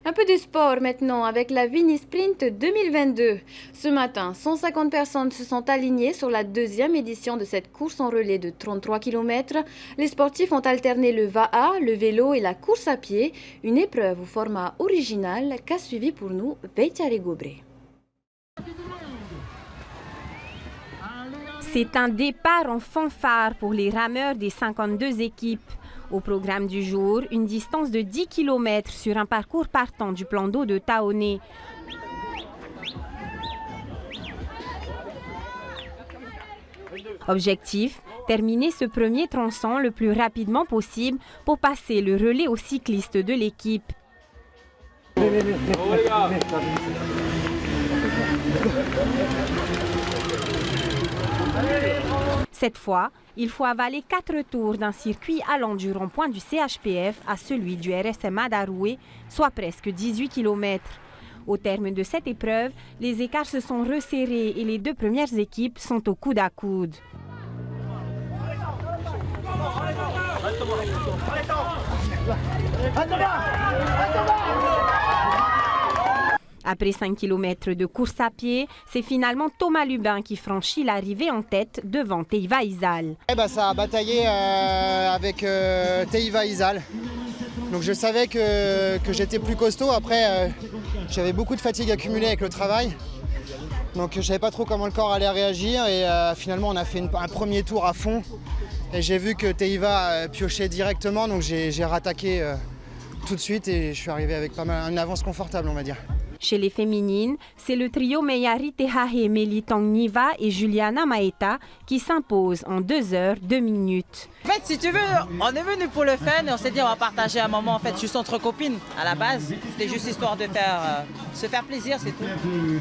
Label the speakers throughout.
Speaker 1: Un peu de sport maintenant avec la Vini Sprint 2022. Ce matin, 150 personnes se sont alignées sur la deuxième édition de cette course en relais de 33 km. Les sportifs ont alterné le VAA, le vélo et la course à pied, une épreuve au format original qu'a suivi pour nous Beytiare Gobré.
Speaker 2: C'est un départ en fanfare pour les rameurs des 52 équipes. Au programme du jour, une distance de 10 km sur un parcours partant du plan d'eau de Taoné. Objectif, terminer ce premier tronçon le plus rapidement possible pour passer le relais aux cyclistes de l'équipe. Cette fois, il faut avaler 4 tours d'un circuit allant du rond-point du CHPF à celui du RSMA d'Aroué, soit presque 18 km. Au terme de cette épreuve, les écarts se sont resserrés et les deux premières équipes sont au coude à coude. Après 5 km de course à pied, c'est finalement Thomas Lubin qui franchit l'arrivée en tête devant Teiva Isal.
Speaker 3: Ça a bataillé avec Teiva Isal. Donc je savais que j'étais plus costaud. Après, j'avais beaucoup de fatigue accumulée avec le travail. Donc je ne savais pas trop comment le corps allait réagir. Et finalement, on a fait un premier tour à fond. Et j'ai vu que Teiva piochait directement. Donc j'ai rattaqué tout de suite et je suis arrivé avec pas mal une avance confortable, on va dire.
Speaker 2: Chez les féminines, c'est le trio Meyari Tehahe Melitang Niva et Juliana Maeta qui s'impose en 2 heures 2 minutes.
Speaker 4: En fait, si tu veux, on est venu pour le fun et on s'est dit on va partager un moment en fait juste entre copines à la base. C'était juste histoire de se faire plaisir, c'est tout.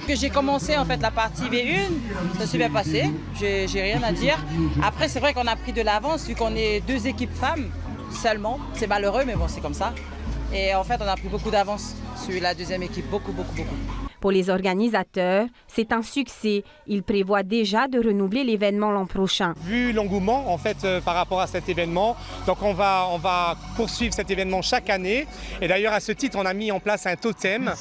Speaker 4: Que j'ai commencé en fait la partie V1, ça s'est bien passé, j'ai rien à dire. Après, c'est vrai qu'on a pris de l'avance vu qu'on est 2 équipes femmes seulement. C'est malheureux, mais bon, c'est comme ça. Et en fait, on a pris beaucoup d'avance sur la deuxième équipe, beaucoup.
Speaker 2: Pour les organisateurs, c'est un succès. Ils prévoient déjà de renouveler l'événement l'an prochain.
Speaker 5: Vu l'engouement en fait par rapport à cet événement, donc on va poursuivre cet événement chaque année. Et d'ailleurs à ce titre, on a mis en place un totem.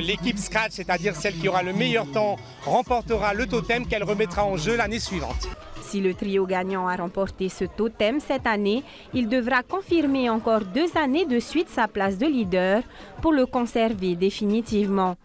Speaker 5: L'équipe Scratch, c'est-à-dire celle qui aura le meilleur temps, remportera le totem qu'elle remettra en jeu l'année suivante.
Speaker 2: Si le trio gagnant a remporté ce totem cette année, il devra confirmer encore 2 années de suite sa place de leader pour le conserver définitivement.